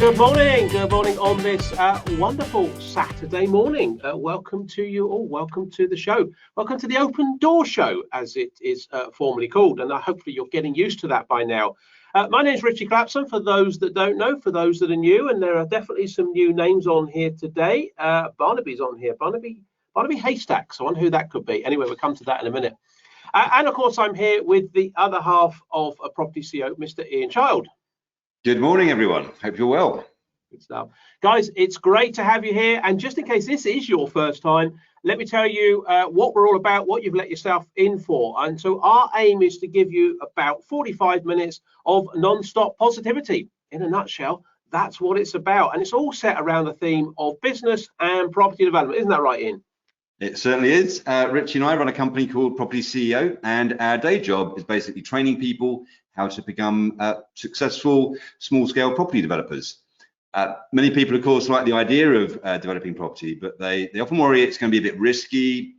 Good morning on this wonderful Saturday morning. Welcome to you all, welcome to the show. Welcome to the Open Door Show, as it is formally called, and hopefully you're getting used to that by now. My name is Richie Clapson, for those that don't know, for those that are new, and there are definitely some new names on here today. Barnaby's on here, Barnaby Haystacks, I wonder who that could be. Anyway, we'll come to that in a minute. And of course, I'm here with the other half of a Property CEO, Mr. Ian Child. Good morning, everyone. Hope you're well. Good stuff. Guys, it's great to have you here. And just in case this is your first time, let me tell you what we're all about, what you've let yourself in for. And so our aim is to give you about 45 minutes of non-stop positivity. In a nutshell, that's what it's about. And it's all set around the theme of business and property development. Isn't that right, Ian? It certainly is. Richie and I run a company called propertyCEO, and our day job is basically training people how to become successful small-scale property developers. Many people, of course, like the idea of developing property, but they often worry it's going to be a bit risky,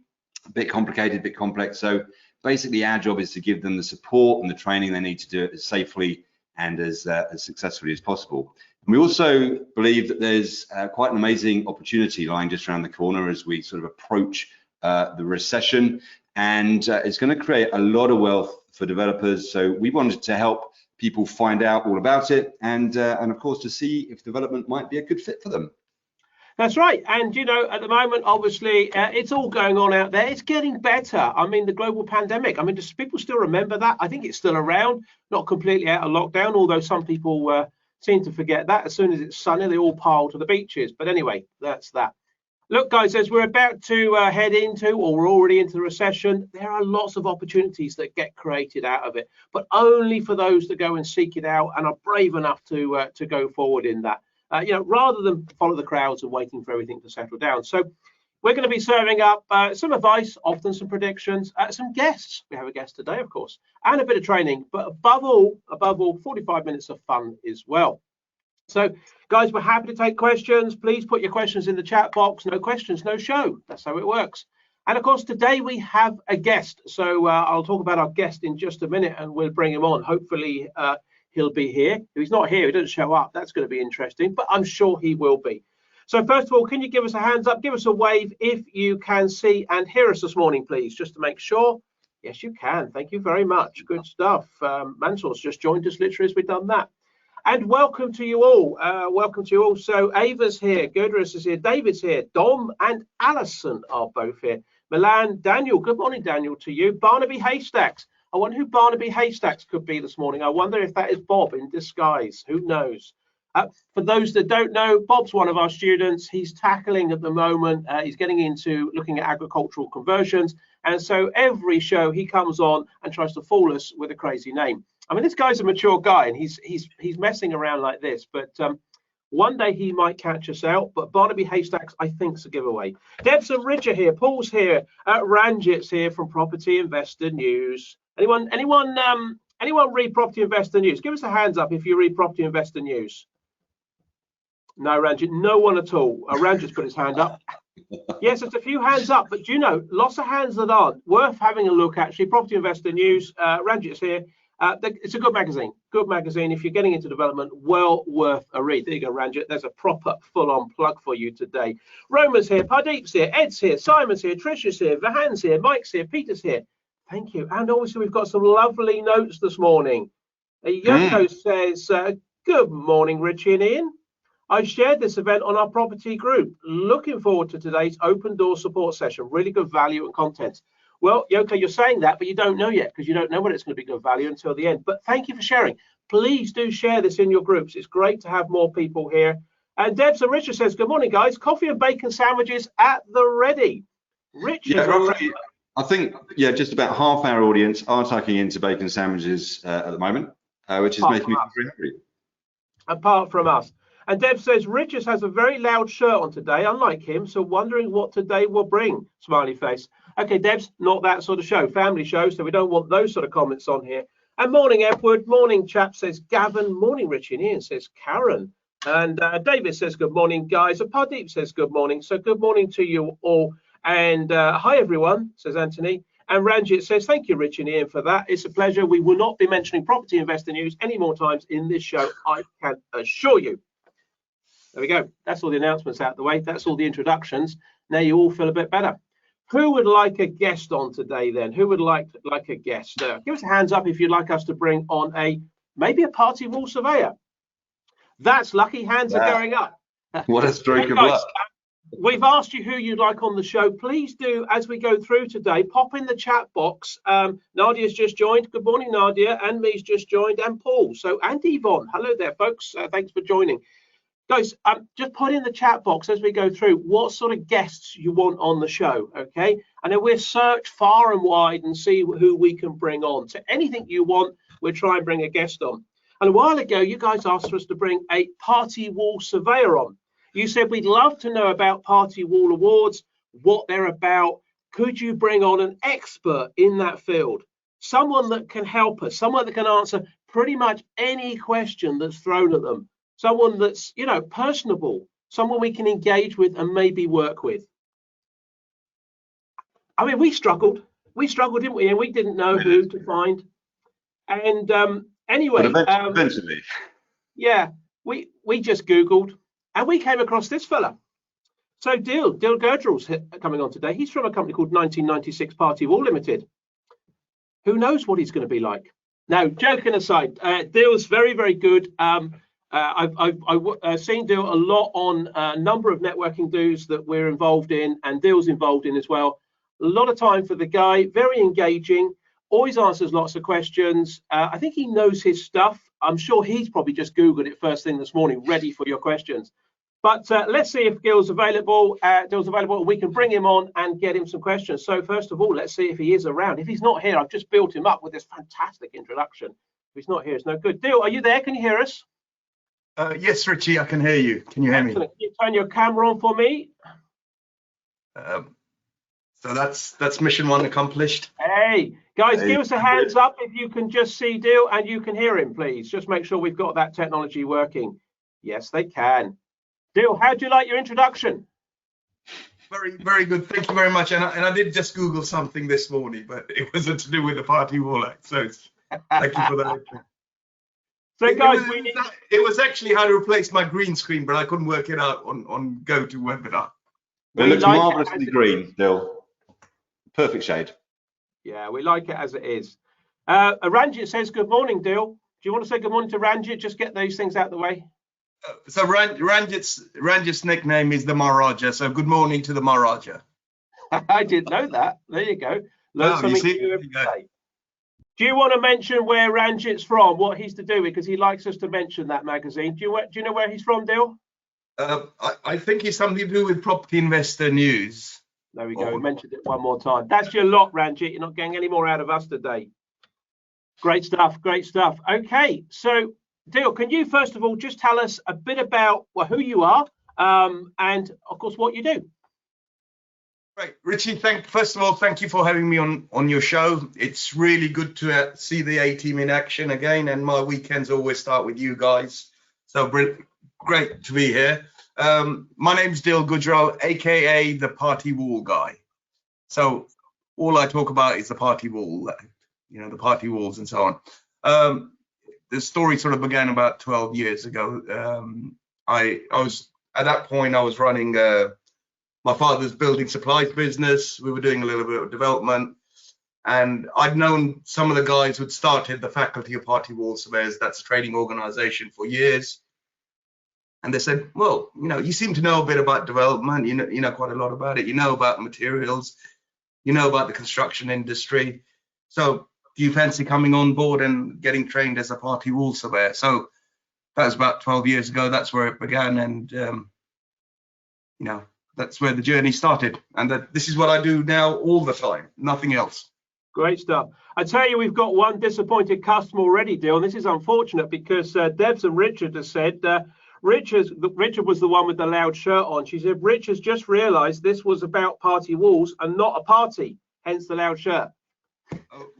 a bit complicated, a bit complex. So basically, our job is to give them the support and the training they need to do it as safely and as successfully as possible. And we also believe that there's quite an amazing opportunity lying just around the corner as we sort of approach the recession, and it's going to create a lot of wealth for developers. So we wanted to help people find out all about it, and of course to see if development might be a good fit for them. That's right. And you know, at the moment, obviously, it's all going on out there. It's getting better. I mean, the global pandemic, I mean, does people still remember that? I think it's still around, not completely out of lockdown, although some people seem to forget that. As soon as it's sunny, they all pile to the beaches. But anyway, that's that. Look, guys, as we're about to head into, or we're already into the recession, there are lots of opportunities that get created out of it, but only for those that go and seek it out and are brave enough to go forward in that, you know, rather than follow the crowds and waiting for everything to settle down. So we're going to be serving up some advice, often some predictions, some guests. We have a guest today, of course, and a bit of training, but above all, 45 minutes of fun as well. So, guys, we're happy to take questions. Please put your questions in the chat box. No questions, no show. That's how it works. And of course, today we have a guest. So I'll talk about our guest in just a minute, and we'll bring him on. Hopefully, he'll be here. If he's not here, he doesn't show up. That's going to be interesting, but I'm sure he will be. So first of all, can you give us a hands up? Give us a wave if you can see and hear us this morning, please, just to make sure. Yes, you can. Thank you very much. Good stuff. Mansour's just joined us literally as we've done that. And welcome to you all. Welcome to you all. So Ava's here, Gudrus is here, David's here, Dom and Alison are both here. Milan, Daniel, good morning, Daniel, to you. Barnaby Haystacks. I wonder who Barnaby Haystacks could be this morning. I wonder if that is Bob in disguise. Who knows? For those that don't know, Bob's one of our students. He's tackling at the moment, he's getting into looking at agricultural conversions. And so every show he comes on and tries to fool us with a crazy name. I mean, this guy's a mature guy and he's messing around like this, but one day he might catch us out. But Barnaby Haystacks, I think, is a giveaway. Deb's and Rich are here, Paul's here, Ranjit's here from Property Investor News. Anyone read Property Investor News? Give us a hands up if you read Property Investor News. No, Ranjit, no one at all. Ranjit's put his hand up. Yes, it's a few hands up, but do you know, lots of hands that aren't. Worth having a look, actually. Property Investor News, Ranjit's here. It's a good magazine. Good magazine. If you're getting into development, well worth a read. There you go, Ranjit. There's a proper full-on plug for you today. Roma's here, Pardeep's here, Ed's here, Simon's here, Trisha's here, Vahan's here, Mike's here, Peter's here. Thank you. And obviously, we've got some lovely notes this morning. Yoko says, good morning, Richie and Ian. I shared this event on our property group. Looking forward to today's open door support session. Really good value and content. Well, Yoko, you're saying that, but you don't know yet because you don't know when it's going to be good value until the end. But thank you for sharing. Please do share this in your groups. It's great to have more people here. And Debs and Richard says, good morning, guys. Coffee and bacon sandwiches at the ready. Richard. Yeah, roughly, I think, yeah, just about half our audience are tucking into bacon sandwiches at the moment, which is making me very happy. Apart from us. And Deb says, Richard has a very loud shirt on today, unlike him, so wondering what today will bring, smiley face. Okay, Deb's not that sort of show, family show, so we don't want those sort of comments on here. And morning, Edward. Morning, chap, says Gavin. Morning, Richie. And Ian says Karen. And David says good morning, guys. And Pardeep says good morning. So good morning to you all. And hi, everyone, says Anthony. And Ranjit says, thank you, Rich and Ian, for that. It's a pleasure. We will not be mentioning Property Investor News any more times in this show, I can assure you. There we go. That's all the announcements out the way. That's all the introductions. Now you all feel a bit better. Who would like a guest on today then? Who would like a guest? Give us a hands up if you'd like us to bring on maybe a party wall surveyor. That's lucky. Hands are going up. What a stroke of luck. We've asked you who you'd like on the show. Please do, as we go through today, pop in the chat box. Nadia's just joined. Good morning, Nadia. And me's just joined, and Paul. So, and Yvonne. Hello there, folks. Thanks for joining. Guys, just put in the chat box as we go through what sort of guests you want on the show, okay? And then we'll search far and wide and see who we can bring on. So anything you want, we'll try and bring a guest on. And a while ago, you guys asked us to bring a party wall surveyor on. You said we'd love to know about Party Wall Awards, what they're about. Could you bring on an expert in that field? Someone that can help us, someone that can answer pretty much any question that's thrown at them. Someone that's, you know, personable, someone we can engage with and maybe work with. I mean, we struggled, didn't we? And we didn't know who to find. And anyway, but eventually. Yeah, we just Googled and we came across this fella. So Dill Gurdrell's coming on today. He's from a company called 1996 Party Wall Limited. Who knows what he's going to be like? Now, joking aside, Dill's very, very good. I've seen Dill a lot on a number of networking do's that we're involved in, and Dill's involved in as well. A lot of time for the guy, very engaging, always answers lots of questions. I think he knows his stuff. I'm sure he's probably just Googled it first thing this morning, ready for your questions. But let's see if Dill's available. We can bring him on and get him some questions. So first of all, let's see if he is around. If he's not here, I've just built him up with this fantastic introduction. If he's not here, it's no good. Dill, are you there? Can you hear us? Yes, Richie, I can hear you. Can you hear me? Can you turn your camera on for me? So that's mission one accomplished. Hey, guys, give us a hands up if you can just see Dill and you can hear him, please. Just make sure we've got that technology working. Yes, they can. Dill, how do you like your introduction? Very, very good. Thank you very much. And I did just Google something this morning, but it wasn't to do with the Party Wall Act. So thank you for that. So guys, it was actually how to replace my green screen, but I couldn't work it out on GoToWebinar. It looks marvelously green, Dill. Perfect shade. Yeah, we like it as it is. Ranjit says, good morning, Dill. Do you want to say good morning to Ranjit? Just get those things out of the way. So Ranjit's nickname is the Maharaja. So good morning to the Maharaja. I didn't know that. There you go. Learn something new every day. Do you want to mention where Ranjit's from, what he's to do with? Because he likes us to mention that magazine. Do you know where he's from, Dill? I think he's something to do with Property Investor News. There we go. We mentioned it one more time. That's your lot, Ranjit. You're not getting any more out of us today. Great stuff. Great stuff. Okay. So, Dill, can you first of all just tell us a bit about who you are and, of course, what you do? Right, Richie, first of all, thank you for having me on your show. It's really good to see the A-team in action again, and my weekends always start with you guys. So great to be here. My name's Dill Gurdrell, aka the Party Wall guy. So all I talk about is the party wall, you know, the party walls and so on. The story sort of began about 12 years ago. I was at that point I was running my father's building supplies business. We were doing a little bit of development, and I'd known some of the guys who'd started the Faculty of Party Wall Surveyors, that's a training organization, for years. And they said, well, you know, you seem to know a bit about development, you know quite a lot about it, you know about materials, you know about the construction industry. So do you fancy coming on board and getting trained as a party wall surveyor? So that was about 12 years ago. That's where it began. And, you know, that's where the journey started. And this is what I do now all the time, nothing else. Great stuff. I tell you, we've got one disappointed customer already, Dill, and this is unfortunate because Debs and Richard have said, Richard was the one with the loud shirt on. She said, Richard's just realised this was about party walls and not a party, hence the loud shirt.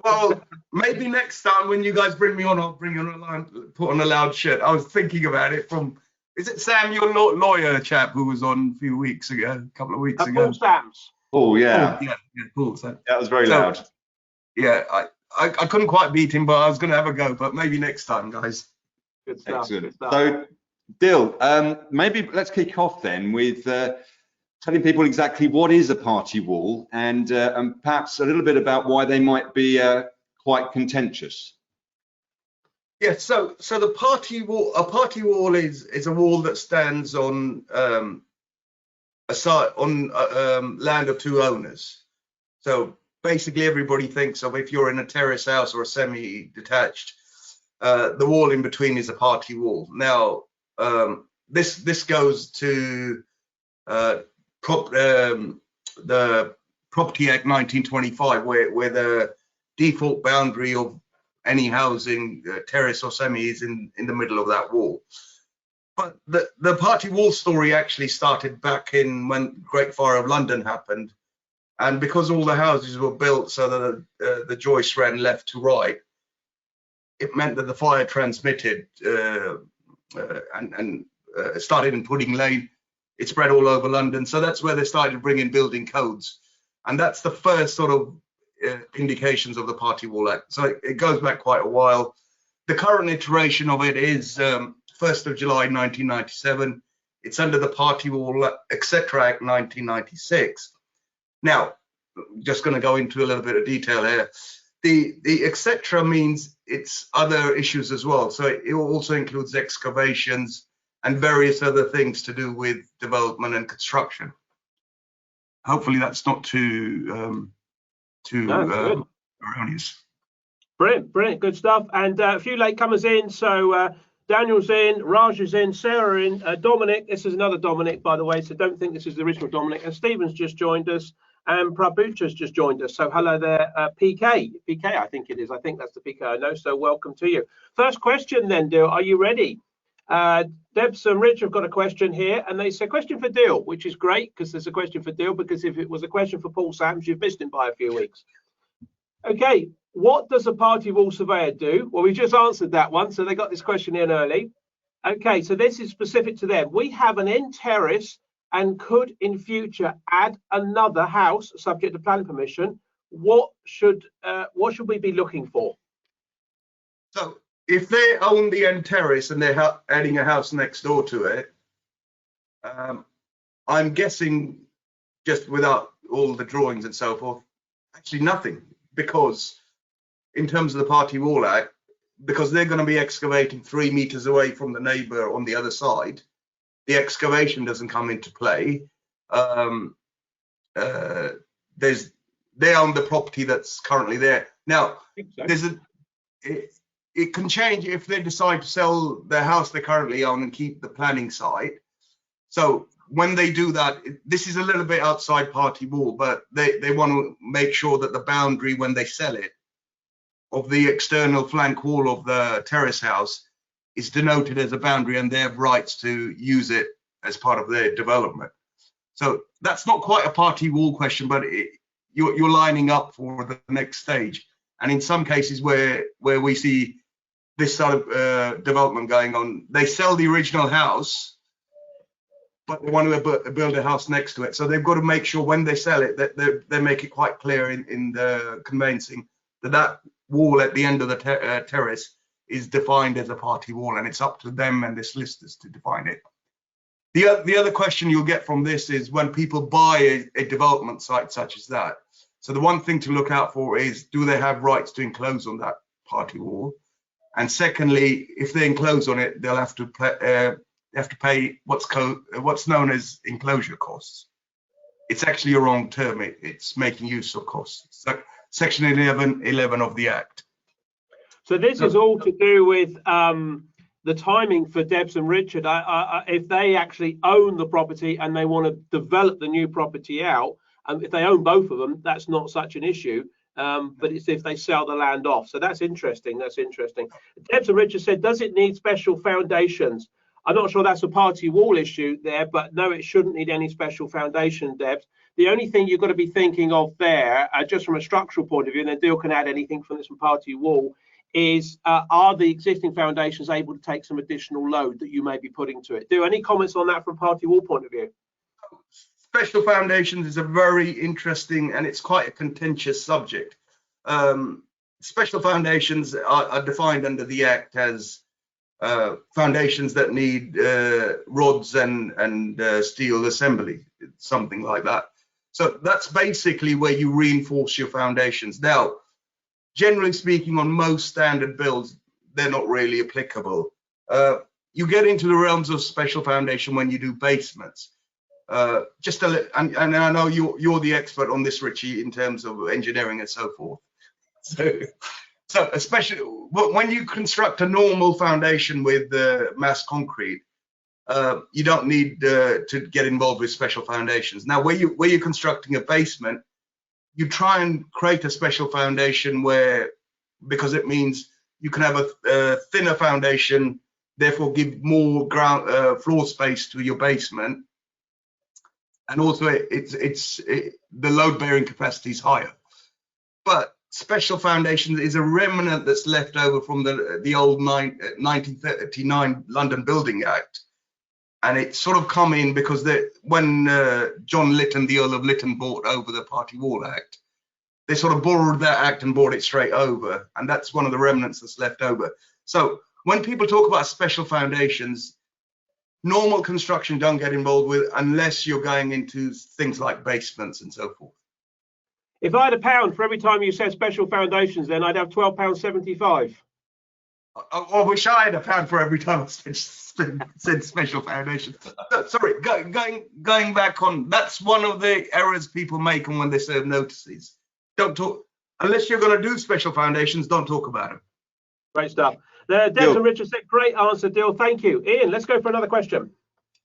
Well, maybe next time when you guys bring me on, I'll bring on put on a loud shirt. I was thinking about it from, is it Sam, your lawyer chap who was on a few weeks ago, a couple of weeks ago? Paul Sams. Oh, yeah. Yeah, Paul. So, that was very loud. Yeah, I couldn't quite beat him, but I was going to have a go, but maybe next time, guys. Good stuff. Excellent. Good stuff. So, Dill, maybe let's kick off then with telling people exactly what is a party wall, and perhaps a little bit about why they might be quite contentious. Yeah, so the party wall, a party wall is a wall that stands on a site on land of two owners. So basically, everybody thinks of, if you're in a terrace house or a semi-detached, the wall in between is a party wall. Now, this goes to the Property Act 1925, where the default boundary of any housing, terrace or semi, is in the middle of that wall. But the party wall story actually started back in when Great Fire of London happened, and because all the houses were built so that the joists ran left to right, it meant that the fire transmitted and started in Pudding Lane. It spread all over London, so that's where they started bringing building codes, and that's the first sort of indications of the Party Wall Act. So it goes back quite a while. The current iteration of it is 1st of July 1997. It's under the Party Wall, etc. Act 1996. Now, just going to go into a little bit of detail here. The etc. means it's other issues as well. So it also includes excavations and various other things to do with development and construction. Hopefully that's not too erroneous. Brilliant, good stuff. And a few latecomers in. So Daniel's in, Raj is in, Sarah in, Dominic. This is another Dominic, by the way, so don't think this is the original Dominic. And Stephen's just joined us, and Prabhucha's just joined us. So hello there, PK, I think it is. I think that's the PK I know. So welcome to you. First question then, Dill. Are you ready? Debs and Rich have got a question here, and they say question for Dill, which is great because there's a question for Dill, because if it was a question for Paul Sams, you've missed him by a few weeks. Okay, what does a party wall surveyor do? Well, we just answered that one, so they got this question in early. Okay, so this is specific to them. We have an end terrace and could in future add another house subject to planning permission. What should we be looking for? So if they own the end terrace and they're adding a house next door to it, I'm guessing, just without all the drawings and so forth, actually nothing, because in terms of the Party Wall Act, because they're going to be excavating 3 meters away from the neighbor on the other side, the excavation doesn't come into play. They own the property that's currently there. Now, it can change if they decide to sell the house they currently own and keep the planning site. So when they do that, this is a little bit outside party wall, but they want to make sure that the boundary when they sell it of the external flank wall of the terrace house is denoted as a boundary, and they have rights to use it as part of their development. So that's not quite a party wall question, but you're lining up for the next stage. And in some cases where we see this sort of development going on, they sell the original house, but they want to build a house next to it. So they've got to make sure when they sell it that they make it quite clear in the conveyancing that wall at the end of the terrace is defined as a party wall, and it's up to them and the solicitors to define it. The other question you'll get from this is when people buy a development site such as that. So the one thing to look out for is, do they have rights to enclose on that party wall? And secondly, if they enclose on it, they'll have to pay what's known as enclosure costs. It's actually a wrong term. It's making use of costs. So Section 1111 of the Act. So this is all to do with the timing for Debs and Richard. If they actually own the property and they want to develop the new property out, if they own both of them, that's not such an issue. But it's if they sell the land off. So that's interesting. That's interesting. Debs and Richard said, does it need special foundations? I'm not sure that's a party wall issue there, but no, it shouldn't need any special foundation, Debs. The only thing you've got to be thinking of there, just from a structural point of view, and then Dill can add anything from this from party wall, is are the existing foundations able to take some additional load that you may be putting to it? Dill, any comments on that from party wall point of view? Special foundations is a very interesting, and it's quite a contentious subject. Special foundations are defined under the Act as foundations that need rods and steel assembly, something like that. So that's basically where you reinforce your foundations. Now, generally speaking, on most standard builds, they're not really applicable. You get into the realms of special foundation when you do basements. And I know you're the expert on this, Richie, in terms of engineering and so forth. So especially when you construct a normal foundation with mass concrete, you don't need to get involved with special foundations. Now, where you're constructing a basement, you try and create a special foundation because it means you can have a thinner foundation, therefore give more ground floor space to your basement, and also the load bearing capacity is higher. But special foundation is a remnant that's left over from the old 1939 London Building Act, and it's sort of come in because when John Lytton, the Earl of Lytton, bought over the Party Wall Act, they sort of borrowed that act and brought it straight over, and that's one of the remnants that's left over. So when people talk about special foundations, normal construction don't get involved with unless you're going into things like basements and so forth. If I had £1 for every time you said special foundations, then I'd have £12.75. I wish I had £1 for every time I said special foundations. Sorry, going back on, that's one of the errors people make when they serve notices. Don't talk, unless you're going to do special foundations, don't talk about them. Great stuff. Debs and Richard said, great answer, Dill. Thank you. Ian, let's go for another question.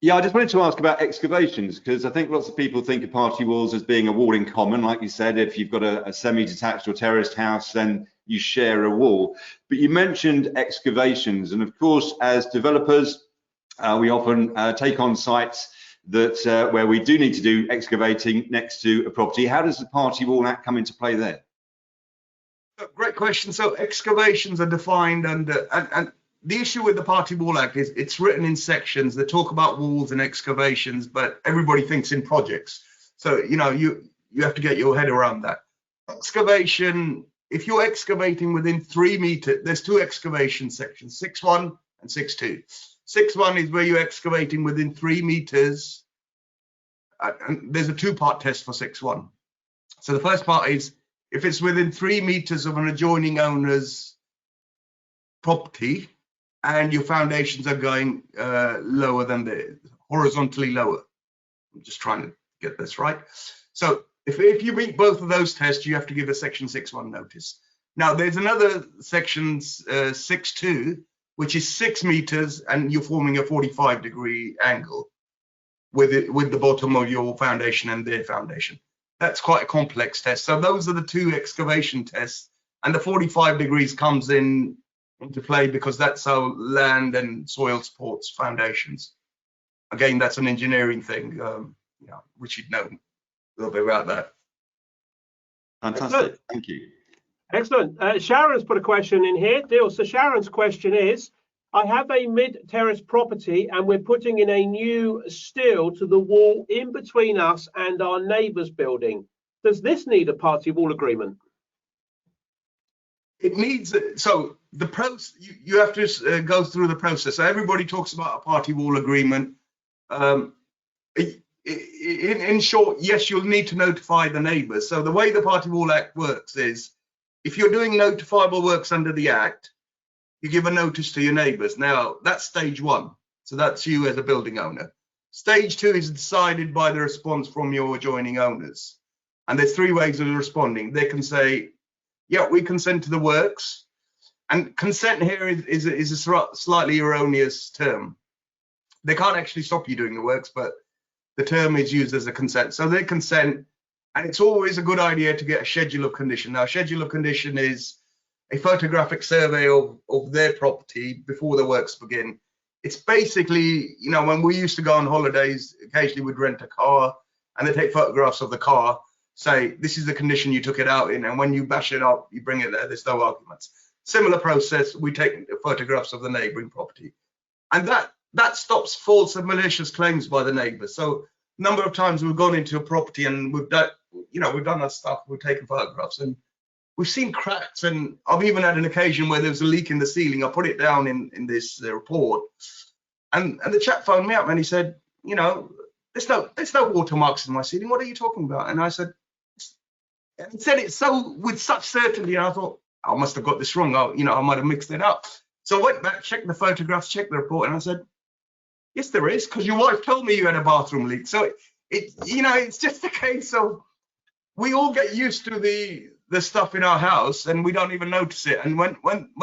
Yeah, I just wanted to ask about excavations, because I think lots of people think of party walls as being a wall in common. Like you said, if you've got a semi-detached or terraced house, then you share a wall. But you mentioned excavations, and of course, as developers, we often take on sites that where we do need to do excavating next to a property. How does the Party Wall Act come into play there? Great question. So excavations are defined under, and the issue with the Party Wall Act is it's written in sections that talk about walls and excavations, but everybody thinks in projects. So, you have to get your head around that. Excavation, if you're excavating within 3 meters, there's two excavation sections, 6.1 and 6.2. 6.1 is where you're excavating within 3 meters. And there's a two-part test for 6.1. So the first part is if it's within 3 meters of an adjoining owner's property and your foundations are going lower than horizontally lower. I'm just trying to get this right. So if you meet both of those tests, you have to give a section 6.1 notice. Now there's another section 6.2, which is 6 meters, and you're forming a 45-degree angle with the bottom of your foundation and their foundation. That's quite a complex test. So those are the two excavation tests, and the 45 degrees comes into play because that's how land and soil supports foundations. Again, that's an engineering thing. Richard know a little bit about that. Fantastic. Excellent. Thank you. Excellent. Sharon's put a question in here, Dill. So Sharon's question is, I have a mid-terrace property and we're putting in a new steel to the wall in between us and our neighbour's building. Does this need a party wall agreement? It needs, so the process, you have to go through the process. So everybody talks about a party wall agreement. In short, yes, you'll need to notify the neighbours. So the way the Party Wall Act works is, if you're doing notifiable works under the Act, you give a notice to your neighbours. Now, that's stage 1. So that's you as a building owner. Stage 2 is decided by the response from your adjoining owners. And there's 3 ways of responding. They can say, yeah, we consent to the works. And consent here is a slightly erroneous term. They can't actually stop you doing the works, but the term is used as a consent. So they consent, and it's always a good idea to get a schedule of condition. Now, schedule of condition is a photographic survey of their property before the works begin. It's basically, when we used to go on holidays, occasionally we'd rent a car and they take photographs of the car, say, this is the condition you took it out in, and when you bash it up, you bring it there, there's no arguments. Similar process, we take photographs of the neighbouring property. And that stops false and malicious claims by the neighbours. So a number of times we've gone into a property and we've done our stuff, we've taken photographs, and we've seen cracks, and I've even had an occasion where there was a leak in the ceiling. I put it down in this report, and the chap phoned me up and he said, you know, there's no watermarks in my ceiling. What are you talking about? And I said, and he said it so with such certainty, and I thought, I must have got this wrong. I might have mixed it up. So I went back, checked the photographs, checked the report, and I said, yes, there is, because your wife told me you had a bathroom leak. So it's just a case of we all get used to the stuff in our house and we don't even notice it. And when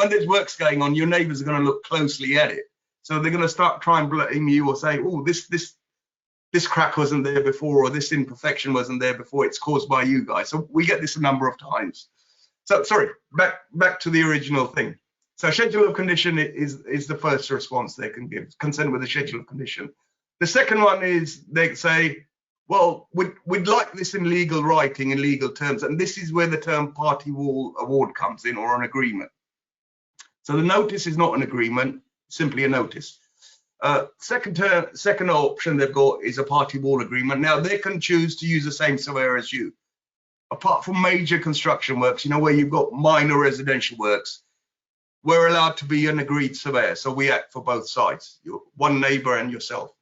there's works going on, your neighbours are going to look closely at it. So they're going to start trying to blame you or say, oh, this crack wasn't there before, or this imperfection wasn't there before. It's caused by you guys. So we get this a number of times. So sorry, back to the original thing. So schedule of condition is the first response they can give, consent with a schedule of condition. The second one is they say, well, we'd like this in legal writing, in legal terms, and this is where the term party wall award comes in, or an agreement. So the notice is not an agreement, simply a notice. Second option they've got is a party wall agreement. Now they can choose to use the same surveyor as you. Apart from major construction works, where you've got minor residential works, we're allowed to be an agreed surveyor. So we act for both sides, one neighbour and yourself.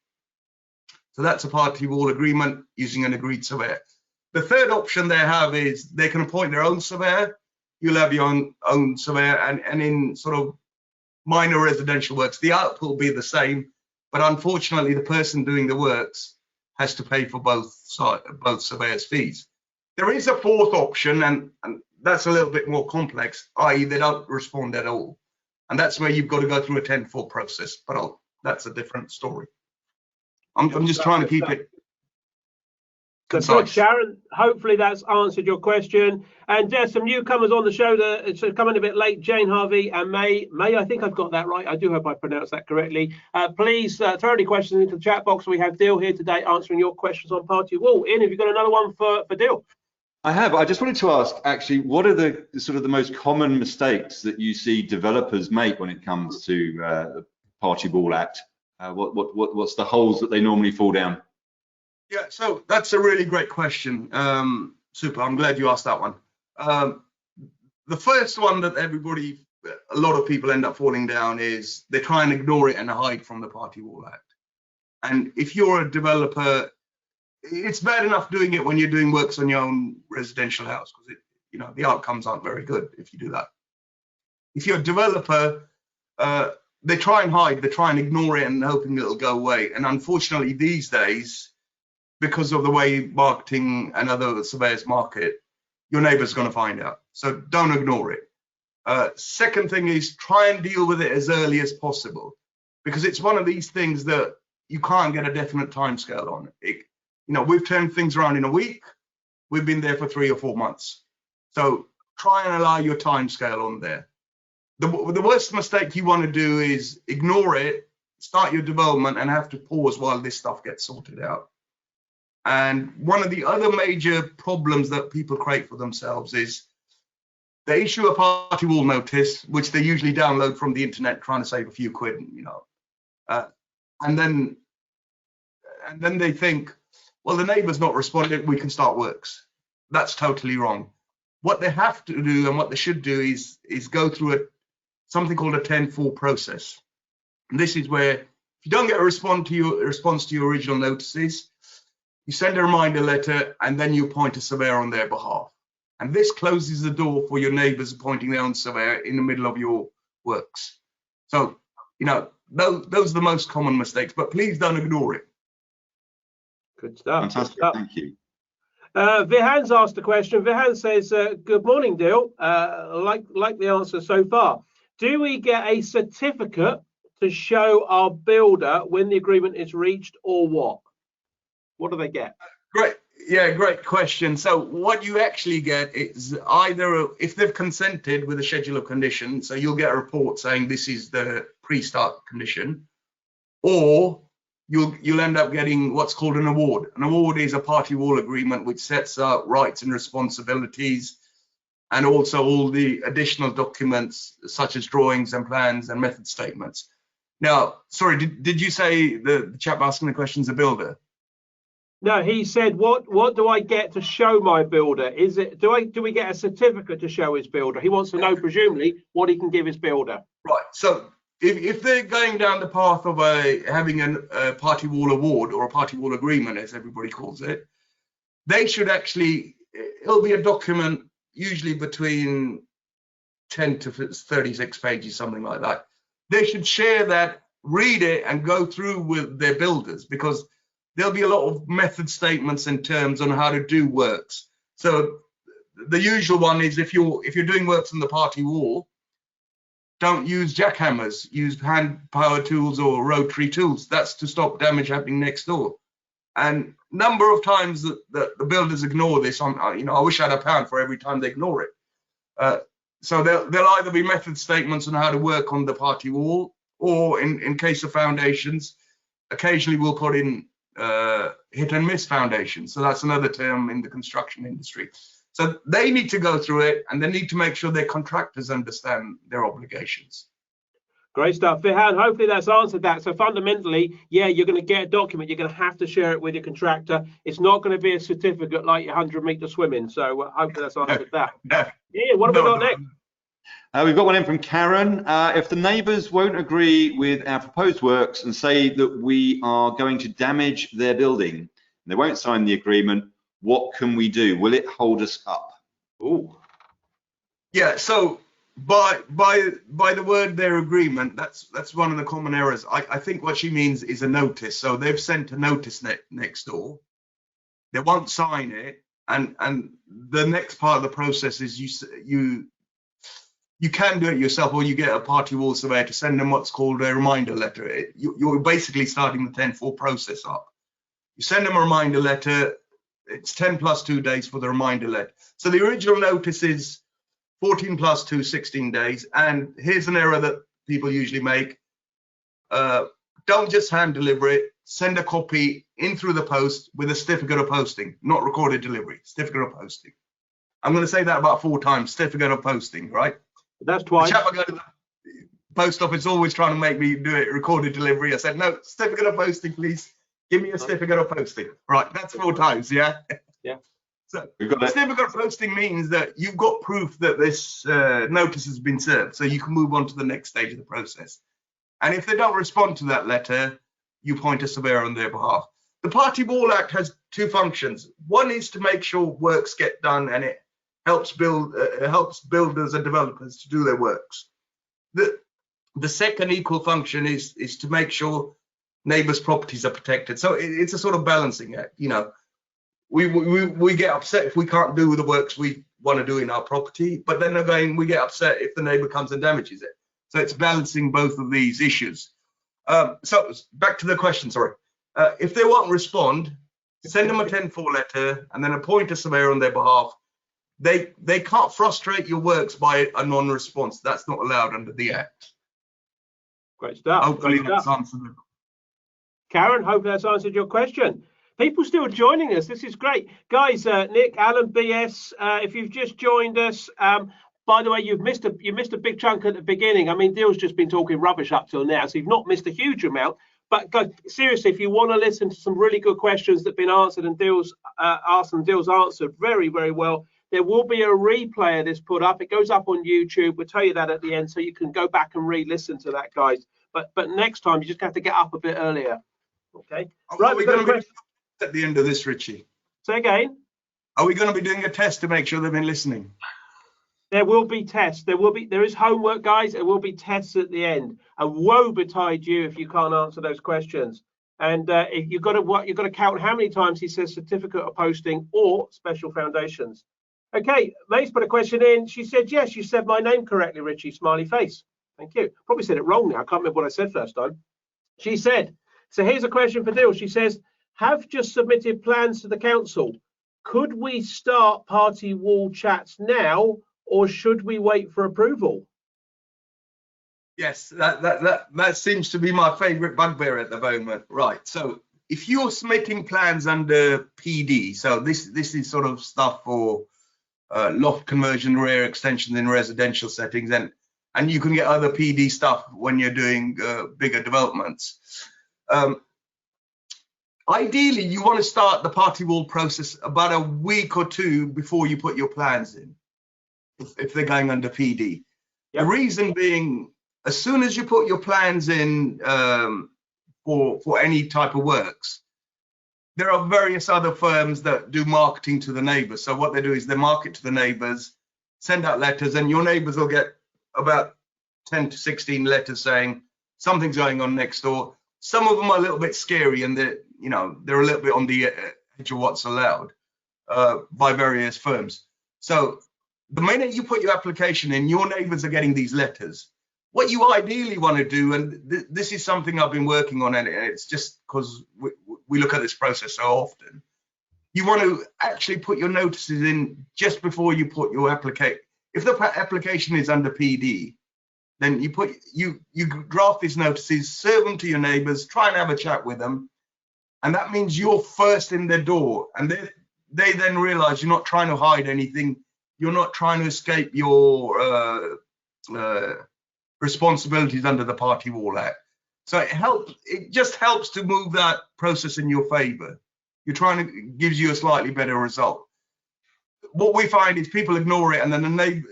So that's a party wall agreement using an agreed surveyor. The third option they have is they can appoint their own surveyor. You'll have your own surveyor, and in sort of minor residential works, the output will be the same, but unfortunately the person doing the works has to pay for both surveyors' fees. There is a fourth option, and that's a little bit more complex, i.e. they don't respond at all. And that's where you've got to go through a 10-4 process, but that's a different story. I'm just trying to keep it concise. Sharon, hopefully that's answered your question. And there's some newcomers on the show that it's coming a bit late. Jane Harvey and May, I think I've got that right. I do hope I pronounced that correctly. Please throw any questions into the chat box. We have Dil here today answering your questions on party wall. Ian, have you got another one for Dil? I have. I just wanted to ask, actually, what are the sort of the most common mistakes that you see developers make when it comes to the Party Wall Act? What's the holes that they normally fall down? Yeah, so that's a really great question. Super. I'm glad you asked that one. The first one that a lot of people end up falling down is they try and ignore it and hide from the Party Wall Act. And if you're a developer, it's bad enough doing it when you're doing works on your own residential house, because the outcomes aren't very good if you do that. If you're a developer, they try and hide, they try and ignore it and hoping it'll go away. And unfortunately these days, because of the way marketing and other surveyors market, your neighbour's going to find out. So don't ignore it. Second thing is try and deal with it as early as possible, because it's one of these things that you can't get a definite timescale on. We've turned things around in a week. We've been there for 3 or 4 months. So try and allow your timescale on there. The worst mistake you want to do is ignore it, start your development, and have to pause while this stuff gets sorted out. And one of the other major problems that people create for themselves is they issue a party wall notice, which they usually download from the internet, trying to save a few quid, and then they think, well, the neighbour's not responding, we can start works. That's totally wrong. What they have to do and what they should do is go through something called a 10-4 process. And this is where if you don't get a response to your original notices, you send a reminder letter and then you appoint a surveyor on their behalf. And this closes the door for your neighbours appointing their own surveyor in the middle of your works. So, those are the most common mistakes, but please don't ignore it. Good stuff. Fantastic. Thank you. Vihan's asked a question. Vihan says, good morning, Dil. Like the answer so far. Do we get a certificate to show our builder when the agreement is reached, or what? What do they get? Great question. So what you actually get is either if they've consented with a schedule of conditions, so you'll get a report saying this is the pre-start condition, or you'll end up getting what's called an award. An award is a party wall agreement which sets out rights and responsibilities, and also all the additional documents such as drawings and plans and method statements. Now, sorry, did you say the chap asking the question is a builder? No, he said, what do I get to show my builder? Is it do we get a certificate to show his builder? He wants to know, presumably, what he can give his builder. Right. So if they're going down the path of having a party wall award or a party wall agreement, as everybody calls it, they should actually, it'll be a document usually between 10 to 36 pages, something like that. They should share that, read it, and go through with their builders, because there'll be a lot of method statements and terms on how to do works. So the usual one is, if you're doing works on the party wall, don't use jackhammers, use hand power tools or rotary tools. That's to stop damage happening next door. And number of times that the builders ignore this, I wish I had £1 for every time they ignore it. So there'll either be method statements on how to work on the party wall, or in case of foundations, occasionally we'll put in hit and miss foundations. So that's another term in the construction industry. So they need to go through it, and they need to make sure their contractors understand their obligations. Great stuff, Vihan. Hopefully that's answered that. So fundamentally, yeah, you're going to get a document. You're going to have to share it with your contractor. It's not going to be a certificate like your 100-meter swimming. So hopefully that's answered that. Yeah, what have we got next? We've got one in from Karen. If the neighbours won't agree with our proposed works and say that we are going to damage their building, and they won't sign the agreement, what can we do? Will it hold us up? Ooh. Yeah, so by the word their agreement, that's one of the common errors. I think what she means is a notice. So they've sent a notice next door. They won't sign it, and the next part of the process is you can do it yourself, or you get a party wall surveyor to send them what's called a reminder letter. You're basically starting the 10-4 process up. You send them a reminder letter. It's 10 plus 2 days for the reminder letter. So the original notice is 14 plus 2, 16 days. And here's an error that people usually make. Don't just hand deliver it. Send a copy in through the post with a certificate of posting, not recorded delivery, certificate of posting. I'm going to say that about 4 times, certificate of posting, right? That's twice. The chap I go to the post office always trying to make me do it, recorded delivery. I said, no, certificate of posting, please. Give me a certificate of posting. Right, that's 4 times, yeah? Yeah. So certificate of posting means that you've got proof that this notice has been served, so you can move on to the next stage of the process. And if they don't respond to that letter, you appoint a surveyor on their behalf. The Party Wall Act has 2 functions. One is to make sure works get done, and it helps builders and developers to do their works. The second equal function is to make sure neighbors' properties are protected. So it's a sort of balancing act. You know, we get upset if we can't do the works we want to do in our property, but then again we get upset if the neighbor comes and damages it. So it's balancing both of these issues. So back to the question, sorry. If they won't respond, send them a 10-4 letter and then appoint a surveyor on their behalf. They can't frustrate your works by a non-response. That's not allowed under the Act. Great stuff. Hopefully that's answered it. Karen, hope that's answered your question. People still joining us. This is great. Guys, Nick, Alan, BS, if you've just joined us, by the way, you missed a big chunk at the beginning. I mean, Dill's just been talking rubbish up till now, so you've not missed a huge amount. But guys, seriously, if you want to listen to some really good questions that have been answered and Dill's asked and Dill's answered very, very well, there will be a replay of this put up. It goes up on YouTube. We'll tell you that at the end, so you can go back and re-listen to that, guys. But next time, you just have to get up a bit earlier. Okay. Right, we're going to be at the end of this, Richie. Say again. Are we going to be doing a test to make sure they've been listening? There will be tests. There is homework, guys. There will be tests at the end. And woe betide you if you can't answer those questions. And you've got to count how many times he says certificate of posting or special foundations. Okay, May's put a question in. She said, yes, you said my name correctly, Richie, smiley face. Thank you. Probably said it wrong now. I can't remember what I said first time. She said, so here's a question for Dill. She says, have just submitted plans to the council. Could we start party wall chats now, or should we wait for approval? Yes, that seems to be my favourite bugbear at the moment. Right, so if you're submitting plans under PD, so this is sort of stuff for loft conversion, rear extensions in residential settings, and you can get other PD stuff when you're doing bigger developments. Ideally, you want to start the party wall process about a week or two before you put your plans in, if they're going under PD. Yep. The reason being, as soon as you put your plans in for any type of works, there are various other firms that do marketing to the neighbors. So what they do is they market to the neighbors, send out letters, and your neighbors will get about 10 to 16 letters saying something's going on next door. Some of them are a little bit scary, and they're a little bit on the edge of what's allowed by various firms. So the minute you put your application in, your neighbors are getting these letters. What you ideally want to do, and this is something I've been working on, and it's just because we look at this process so often, you want to actually put your notices in just before you put your application. If the application is under PD, then you draft these notices, serve them to your neighbors, try and have a chat with them, and that means you're first in their door, and they then realize you're not trying to hide anything, you're not trying to escape your responsibilities under the Party Wall Act. So it just helps to move that process in your favor. You're trying to gives you a slightly better result. What we find is people ignore it, and then the neighbor,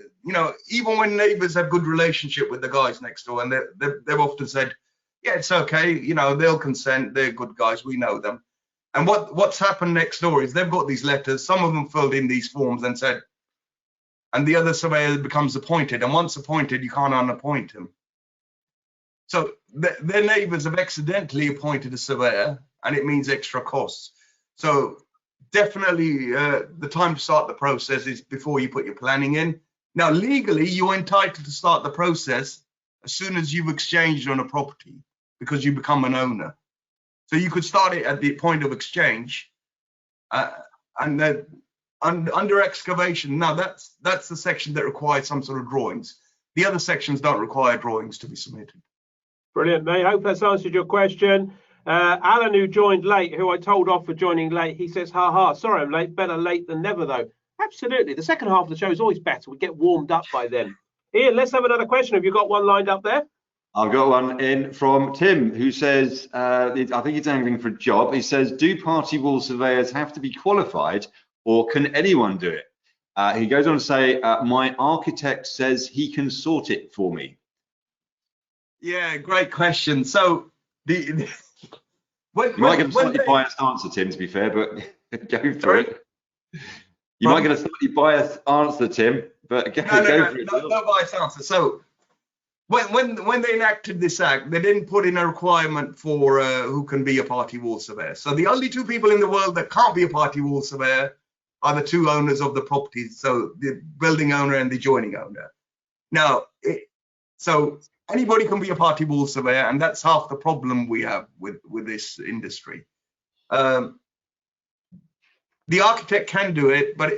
even when neighbors have good relationship with the guys next door, and they've often said, yeah, it's okay, they'll consent, they're good guys, we know them. And what's happened next door is they've got these letters, some of them filled in these forms and said, and the other surveyor becomes appointed, and once appointed, you can't unappoint him. So their neighbors have accidentally appointed a surveyor, and it means extra costs. So definitely the time to start the process is before you put your planning in. Now, legally, you're entitled to start the process as soon as you've exchanged on a property, because you become an owner. So you could start it at the point of exchange, and then under excavation. Now, that's the section that requires some sort of drawings. The other sections don't require drawings to be submitted. Brilliant, mate. Hope that's answered your question. Alan, who joined late, who I told off for joining late, he says, sorry I'm late, better late than never though. Absolutely, the second half of the show is always better. We get warmed up by then. Ian, let's have another question. Have you got one lined up there? I've got one in from Tim, who says, I think he's angling for a job. He says, do party wall surveyors have to be qualified, or can anyone do it? He goes on to say, my architect says he can sort it for me. Yeah, great question. So you might get a slightly biased answer, Tim, to be fair, but go for it. You might get a slightly biased answer, Tim, but go for it. No biased answer. So when they enacted this act, they didn't put in a requirement for who can be a party wall surveyor. So the only two people in the world that can't be a party wall surveyor are the two owners of the property, so the building owner and the joining owner. Now, so anybody can be a party wall surveyor, and that's half the problem we have with this industry. The architect can do it, but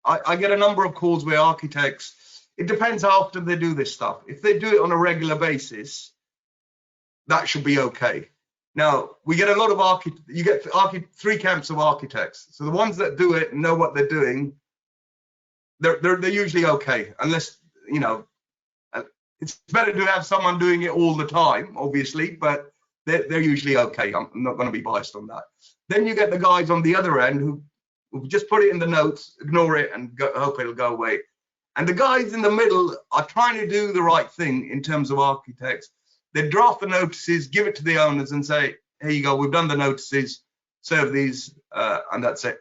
I get a number of calls where architects, it depends how often they do this stuff. If they do it on a regular basis, that should be okay. Now, we get a lot of you get three camps of architects. So the ones that do it and know what they're doing, they're usually okay, unless, it's better to have someone doing it all the time, obviously, but they're usually okay. I'm not going to be biased on that. Then you get the guys on the other end who just put it in the notes, ignore it, and hope it'll go away. And the guys in the middle are trying to do the right thing in terms of architects. They draft the notices, give it to the owners, and say, here you go, we've done the notices, serve these, and that's it.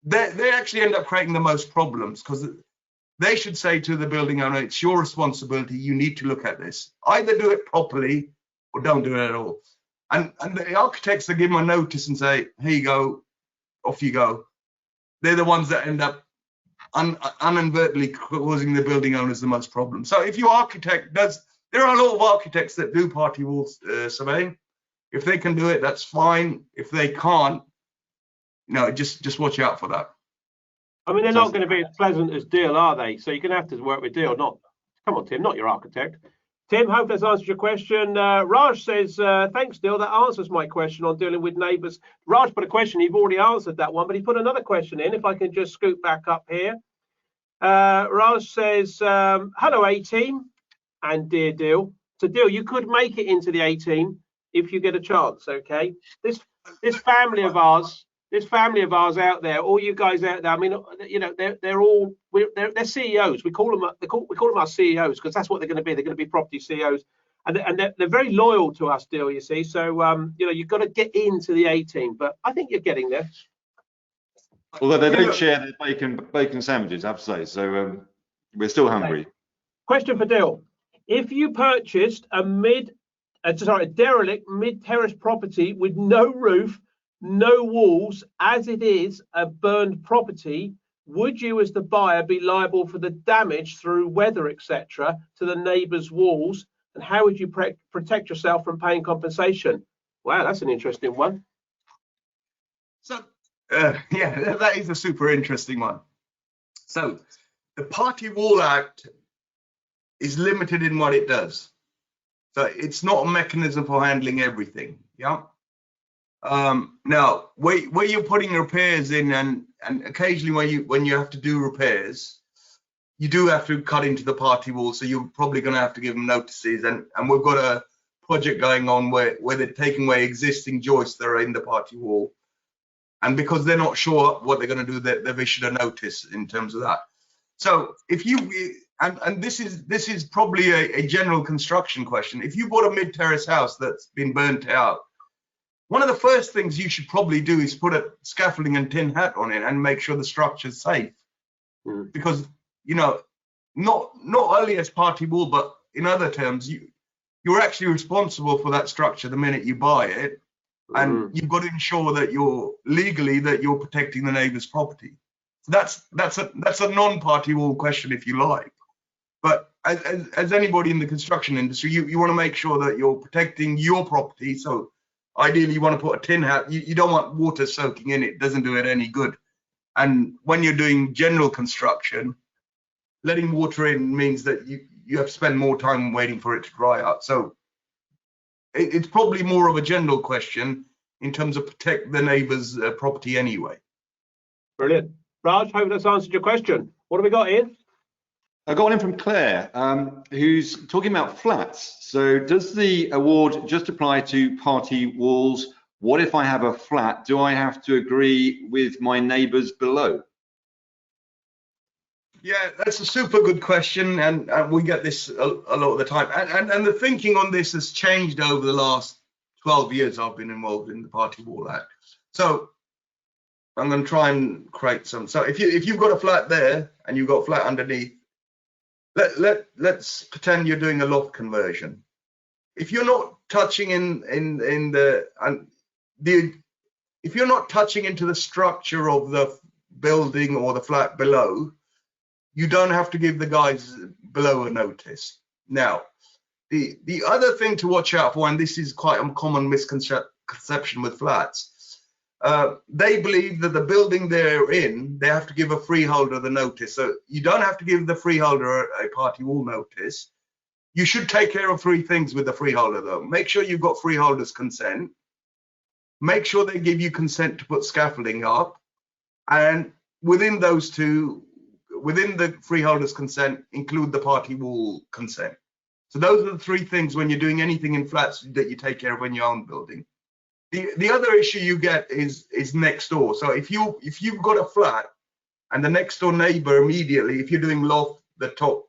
They actually end up creating the most problems, because they should say to the building owner, it's your responsibility, you need to look at this. Either do it properly or don't do it at all. And the architects that give them a notice and say, here you go, off you go, they're the ones that end up inadvertently causing the building owners the most problem. So if your architect there are a lot of architects that do party wall surveying. If they can do it, that's fine. If they can't, just watch out for that. I mean, they're not going to be as pleasant as Deal, are they? So you're going to have to work with Deal. Come on, Tim, not your architect. Tim, hope that's answered your question. Raj says, thanks, Deal. That answers my question on dealing with neighbours. Raj put a question. You've already answered that one, but he put another question in. If I can just scoot back up here. Raj says, hello, A-team and dear Deal. So, Deal, you could make it into the A-team if you get a chance, okay? This this family of ours out there, all you guys out there, I mean, you know, they're CEOs. We call them our CEOs because that's what they're going to be. They're going to be property CEOs, and they're very loyal to us, Dill. You see, so you know, you've got to get into the A team, but I think you're getting there. Although they don't share their bacon sandwiches, I have to say. So we're still hungry. Question for Dill: if you purchased a derelict mid-terrace property with no roof, no walls, as it is a burned property, would you as the buyer be liable for the damage through weather, etc., to the neighbour's walls? And how would you protect yourself from paying compensation? Wow, that's an interesting one. So yeah, that is a super interesting one. So the Party Wall Act is limited in what it does. So it's not a mechanism for handling everything. Yeah. Now, where you're putting repairs in, and occasionally when you have to do repairs, you do have to cut into the party wall. So you're probably going to have to give them notices. And we've got a project going on where they're taking away existing joists that are in the party wall. And because they're not sure what they're going to do, they've issued a notice in terms of that. So if you, and this is probably a general construction question. If you bought a mid-terrace house that's been burnt out, one of the first things you should probably do is put a scaffolding and tin hat on it and make sure the structure's safe. Because, you know, not only as party wall, but in other terms, you're actually responsible for that structure the minute you buy it. And you've got to ensure that you're protecting the neighbour's property. So that's a non-party wall question, if you like. But as anybody in the construction industry, you want to make sure that you're protecting your property. So ideally, you want to put a tin hat. You don't want water soaking in. It doesn't do it any good. And when you're doing general construction, letting water in means that you have to spend more time waiting for it to dry out. So it's probably more of a general question in terms of protect the neighbour's property anyway. Brilliant. Raj, hope that's answered your question. What have we got, Ian? I got one in from Claire, who's talking about flats. So does the award just apply to party walls? What if I have a flat? Do I have to agree with my neighbours below? Yeah, that's a super good question, and we get this a lot of the time. And the thinking on this has changed over the last 12 years I've been involved in the Party Wall Act. So I'm going to try and create some. So if you've got a flat there and you've got a flat underneath, let's pretend you're doing a loft conversion. If you're not touching if you're not touching into the structure of the building or the flat below, you don't have to give the guys below a notice. Now, the other thing to watch out for, and this is quite a common misconception with flats, they believe that the building they're in, they have to give a freeholder the notice. So you don't have to give the freeholder a party wall notice. You should take care of three things with the freeholder, though. Make sure you've got freeholder's consent. Make sure they give you consent to put scaffolding up. And within those two, within the freeholder's consent, include the party wall consent. So those are the three things when you're doing anything in flats that you take care of when you own building. The other issue you get is next door. So if you've got a flat and the next door neighbor immediately, if you're doing loft, the top,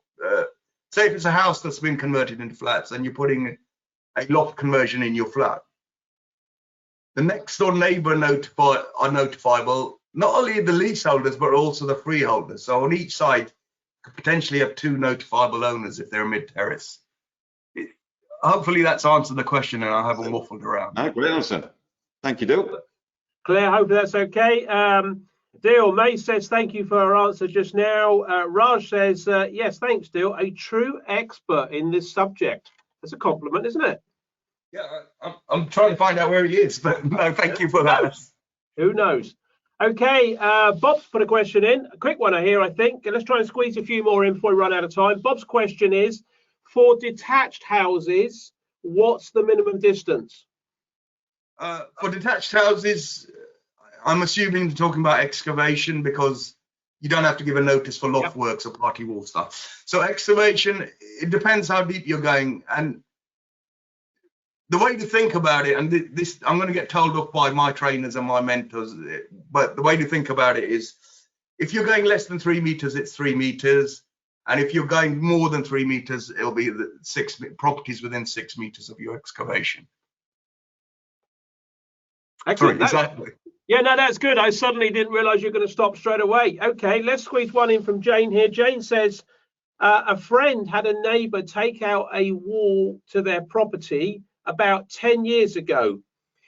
say if it's a house that's been converted into flats and you're putting a loft conversion in your flat, the next door neighbor are notifiable, not only the leaseholders, but also the freeholders. So on each side, you could potentially have two notifiable owners if they're a mid-terrace. Hopefully that's answered the question and I haven't waffled around. No, great answer. Thank you, Dill. Claire, hope that's okay. Dill, May says, thank you for her answer just now. Raj says, yes, thanks, Dill. A true expert in this subject. That's a compliment, isn't it? Yeah, I'm trying to find out where he is, but no, thank you for that. Who knows? Okay, Bob's put a question in. A quick one here, I think. Let's try and squeeze a few more in before we run out of time. Bob's question is, for detached houses, what's the minimum distance? For detached houses, I'm assuming you're talking about excavation because you don't have to give a notice for loft works or party wall stuff. So excavation, it depends how deep you're going. And the way to think about it, and this I'm going to get told off by my trainers and my mentors, but the way to think about it is, if you're going less than 3 meters, it's 3 meters. And if you're going more than 3 meters, it'll be the 6 properties within 6 meters of your excavation. Excellent. Sorry, exactly. Yeah, no, that's good. I suddenly didn't realize you're going to stop straight away. Okay, let's squeeze one in from Jane here. Jane says, a friend had a neighbor take out a wall to their property about 10 years ago.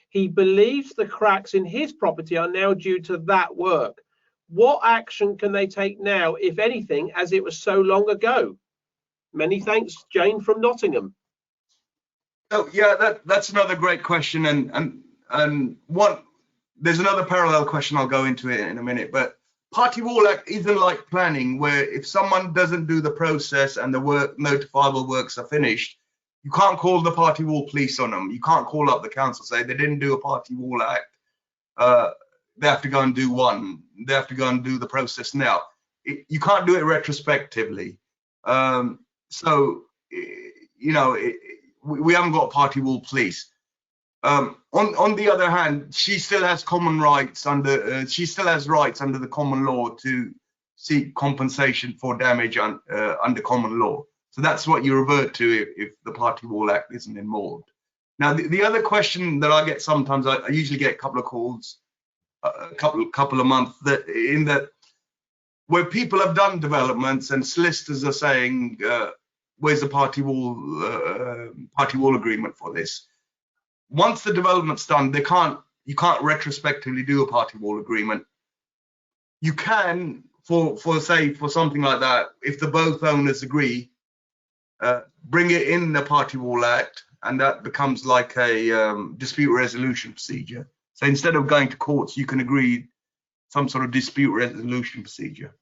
He believes the cracks in his property are now due to that work. What action can they take now, if anything, as it was so long ago? Many thanks, Jane from Nottingham. Oh yeah, that's another great question, and one, there's another parallel question. I'll go into it in a minute, but Party Wall Act isn't like planning, where if someone doesn't do the process and the notifiable works are finished, you can't call the Party Wall police on them. You can't call up the council, say they didn't do a Party Wall Act. They have to go and do one. They have to go and do the process now. You can't do it retrospectively. So, you know, we haven't got Party Wall police. On the other hand, she still has common rights under. She still has rights under the common law to seek compensation for damage under common law. So that's what you revert to if the Party Wall Act isn't involved. Now, the other question that I get sometimes, I usually get a couple of calls, a couple of months, that where people have done developments and solicitors are saying, where's the party wall agreement for this? Once the development's done, you can't retrospectively do a party wall agreement. You can for something like that, if the both owners agree, bring it in the Party Wall Act, and that becomes like a dispute resolution procedure. So instead of going to courts, you can agree some sort of dispute resolution procedure.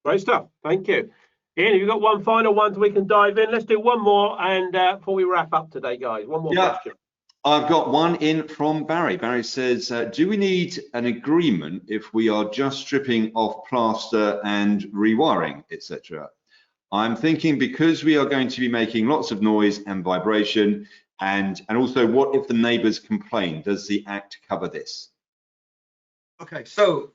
Great stuff. Thank you. Ian, have you got one final one so we can dive in? Let's do one more, and before we wrap up today, guys, one more question. I've got one in from Barry. Barry says, do we need an agreement if we are just stripping off plaster and rewiring, etc.? I'm thinking because we are going to be making lots of noise and vibration, and also what if the neighbours complain? Does the Act cover this? Okay, so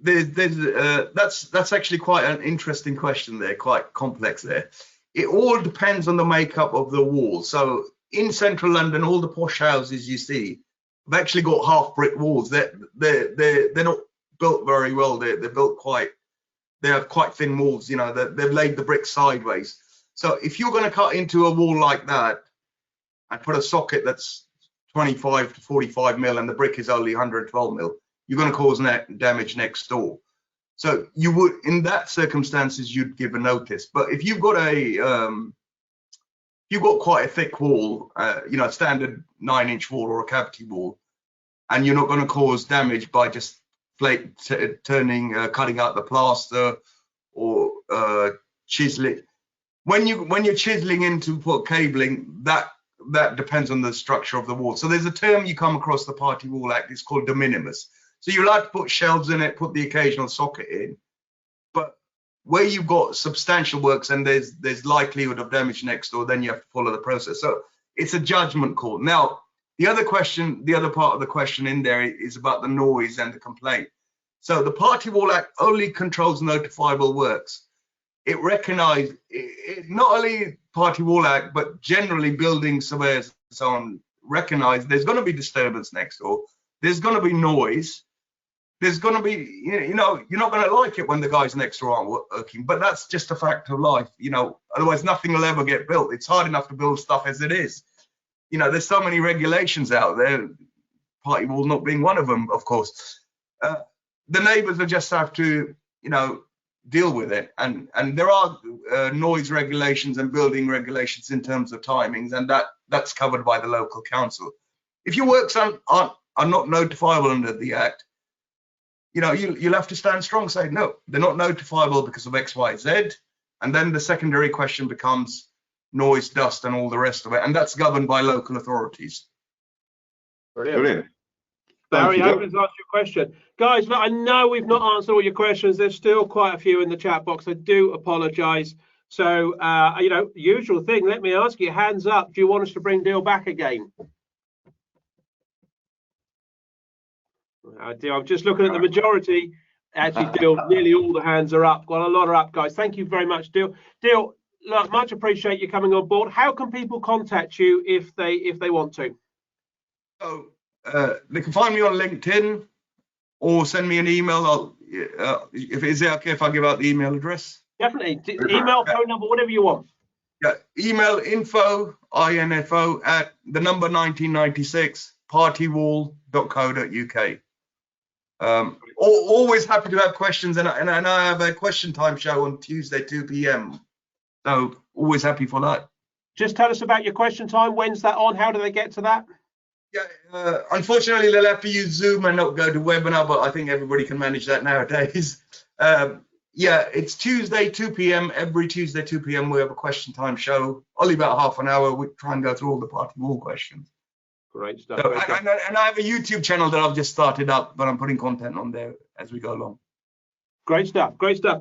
that's actually quite an interesting question there, quite complex there. It all depends on the makeup of the wall. So in central London, all the posh houses you see have actually got half brick walls. They're not built very well. They're built they have quite thin walls. You know, they've laid the brick sideways. So if you're going to cut into a wall like that and put a socket that's 25 to 45 mil and the brick is only 112 mil, you're going to cause damage next door. So you would, in that circumstances, you'd give a notice. But if you've got quite a thick wall, you know, a standard 9-inch wall or a cavity wall, and you're not going to cause damage by just cutting out the plaster or chiseling. When you're chiseling in to put cabling, that depends on the structure of the wall. So there's a term you come across the Party Wall Act. It's called de minimis. So you're allowed to put shelves in it, put the occasional socket in, but where you've got substantial works and there's likelihood of damage next door, then you have to follow the process. So it's a judgment call. Now, the other part of the question in there is about the noise and the complaint. So the Party Wall Act only controls notifiable works. It recognises, not only Party Wall Act, but generally building surveyors and so on recognise there's going to be disturbance next door. There's going to be noise. There's going to be, you know, you're not going to like it when the guys next door aren't working, but that's just a fact of life, you know, otherwise nothing will ever get built. It's hard enough to build stuff as it is. You know, there's so many regulations out there, Party Wall not being one of them, of course. The neighbours will just have to, you know, deal with it. And there are noise regulations and building regulations in terms of timings, and that's covered by the local council. If your works are not notifiable under the Act, you know, you'll have to stand strong, say, no, they're not notifiable because of X, Y, Z. And then the secondary question becomes noise, dust, and all the rest of it. And that's governed by local authorities. Brilliant. Barry, I hope it's answered your question. Guys, look, I know we've not answered all your questions. There's still quite a few in the chat box. I do apologise. So, you know, usual thing, let me ask you, hands up, do you want us to bring Deal back again? I'm just looking at the majority. Actually, Deal, nearly all the hands are up. Got a lot are up, guys. Thank you very much, Deal. Deal, look, much appreciate you coming on board. How can people contact you if they want to? So they can find me on LinkedIn or send me an email. If is it okay if I give out the email address? Definitely. Email, phone number, whatever you want. Yeah. Email info at the number 1996 partywall.co.uk. Always happy to have questions, and I have a question time show on Tuesday 2 p.m. So always happy for that. Just tell us about your question time. When's that on? How do they get to that? Yeah, unfortunately they'll have to use Zoom and not go to webinar, but I think everybody can manage that nowadays. Yeah, it's Tuesday 2 p.m. Every Tuesday 2 p.m. we have a question time show. Only about half an hour. We try and go through all the party wall questions. Great stuff. So, and I have a YouTube channel that I've just started up, but I'm putting content on there as we go along. Great stuff. Great stuff.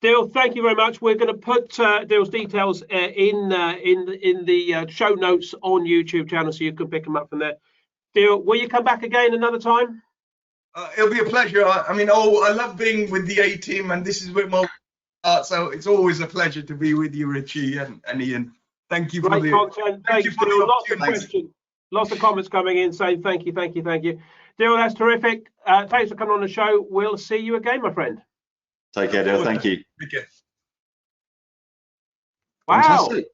Deal, thank you very much. We're going to put Deal's details in the show notes on YouTube channel, so you can pick them up from there. Deal, will you come back again another time? It'll be a pleasure. I mean, I love being with the A team, and this is with my heart, so it's always a pleasure to be with you, Richie and Ian. Thank you for the content. Thank you for the lots of questions. Lots of comments coming in saying thank you. Deal, that's terrific. Thanks for coming on the show. We'll see you again, my friend. Take care, Deal. Thank you. Take care. Wow. Fantastic.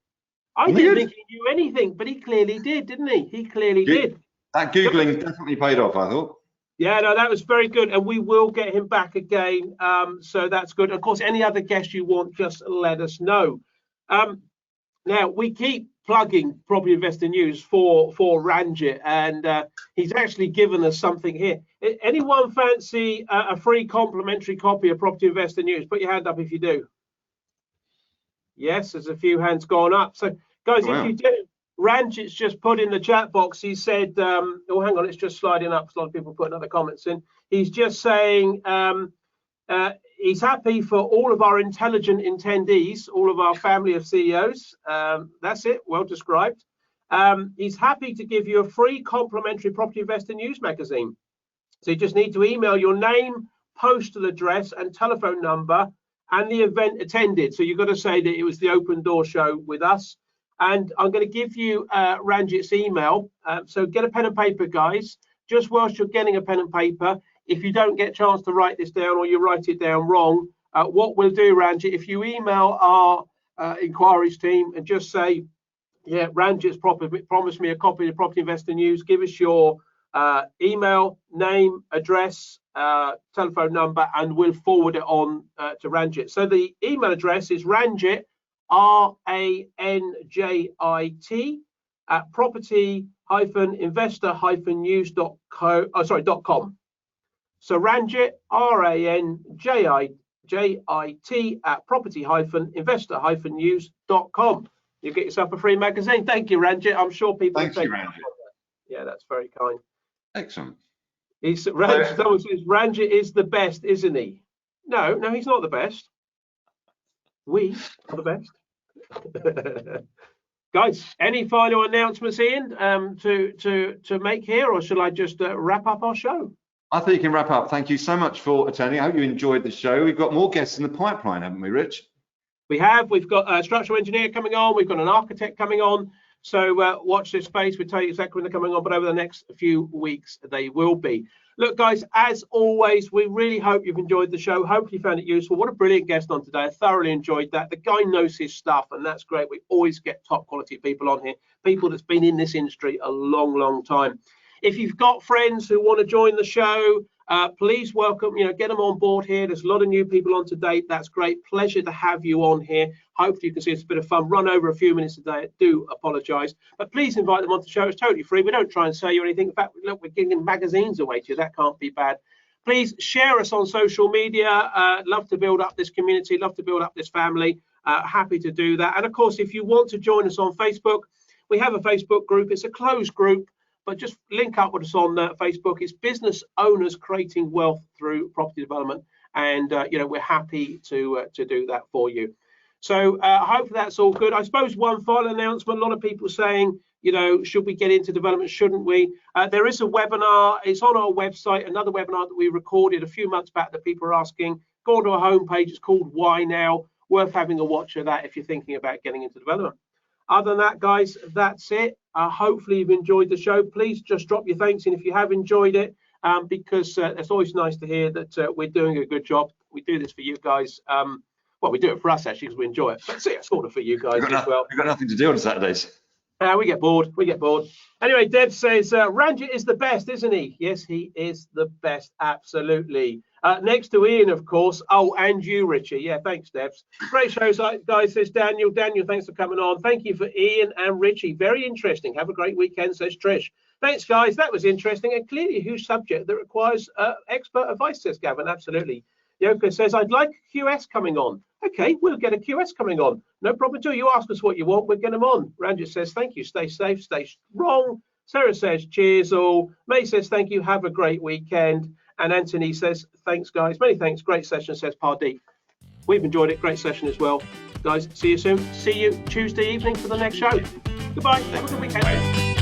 I didn't think he knew anything, but he clearly did, didn't he? He clearly did. That Googling definitely paid off, I thought. Yeah, no, that was very good. And we will get him back again. So that's good. Of course, any other guests you want, just let us know. Now, we keep plugging Property Investor News for Ranjit, and he's actually given us something here. Anyone fancy a free complimentary copy of Property Investor News? Put your hand up if you do. Yes, there's a few hands gone up. So, guys, if you do, Ranjit's just put in the chat box, he said, oh, hang on, it's just sliding up. A lot of people putting other comments in. He's just saying he's happy for all of our intelligent attendees, all of our family of CEOs. That's it, well described. He's happy to give you a free complimentary Property Investor News magazine. So you just need to email your name, postal address and telephone number and the event attended. So you've got to say that it was the open door show with us. And I'm going to give you Ranjit's email. So get a pen and paper, guys. Just whilst you're getting a pen and paper, if you don't get a chance to write this down or you write it down wrong, what we'll do, Ranjit, if you email our inquiries team and just say, yeah, Ranjit's promised me a copy of the Property Investor News, give us your email, name, address, telephone number, and we'll forward it on to Ranjit. So the email address is Ranjit, RANJIT, at property-investor-news.com. So Ranjit, RANJIT, at property-investor-news.com. You get yourself a free magazine. Thank you, Ranjit. I'm sure people. Thank you, Ranjit. Yeah, that's very kind. Excellent. Someone says Ranjit is the best, isn't he? No, he's not the best. We are the best. Guys, any final announcements, Ian, to make here, or shall I just wrap up our show? I think you can wrap up. Thank you so much for attending. I hope you enjoyed the show. We've got more guests in the pipeline, haven't we, Rich? We have. We've got a structural engineer coming on. We've got an architect coming on. So watch this space. We'll tell you exactly when they're coming on, but over the next few weeks, they will be. Look, guys, as always, we really hope you've enjoyed the show. Hopefully you found it useful. What a brilliant guest on today. I thoroughly enjoyed that. The guy knows his stuff, and that's great. We always get top quality people on here, people that's been in this industry a long, long time. If you've got friends who want to join the show, please welcome, get them on board here. There's a lot of new people on today. That's great. Pleasure to have you on here. Hopefully you can see it's a bit of fun. Run over a few minutes today. I do apologise. But please invite them onto the show. It's totally free. We don't try and sell you anything. In fact, look, we're giving magazines away to you. That can't be bad. Please share us on social media. Love to build up this community. Love to build up this family. Happy to do that. And of course, if you want to join us on Facebook, we have a Facebook group. It's a closed group, but just link up with us on Facebook. It's Business Owners Creating Wealth Through Property Development, and we're happy to do that for you. So hopefully that's all good. I suppose one final announcement, a lot of people saying, you know, should we get into development, shouldn't we? There is a webinar, it's on our website, another webinar that we recorded a few months back that people are asking. Go onto our homepage, it's called Why Now? Worth having a watch of that if you're thinking about getting into development. Other than that, guys, that's it. Hopefully you've enjoyed the show. Please just drop your thanks in if you have enjoyed it, because it's always nice to hear that we're doing a good job. We do this for you guys. Well, we do it for us actually because we enjoy it, but sort of for you guys as well. We've got nothing to do on Saturdays. We get bored. We get bored. Anyway, Deb says Ranjit is the best, isn't he? Yes, he is the best. Absolutely. Next to Ian, of course. Oh, and you, Richie. Yeah, thanks, Debs. Great show, guys. Says Daniel. Daniel, thanks for coming on. Thank you for Ian and Richie. Very interesting. Have a great weekend, says Trish. Thanks, guys. That was interesting and clearly a huge subject that requires expert advice, says Gavin. Absolutely. Yoko says, I'd like QS coming on. Okay, we'll get a QS coming on. No problem at all. You ask us what you want, we'll get them on. Ranjit says, thank you. Stay safe, stay strong. Sarah says, cheers all. May says, thank you. Have a great weekend. And Anthony says, thanks, guys. Many thanks. Great session, says Pardeep. We've enjoyed it. Great session as well. Guys, see you soon. See you Tuesday evening for the next show. Goodbye. Have a good weekend. Bye.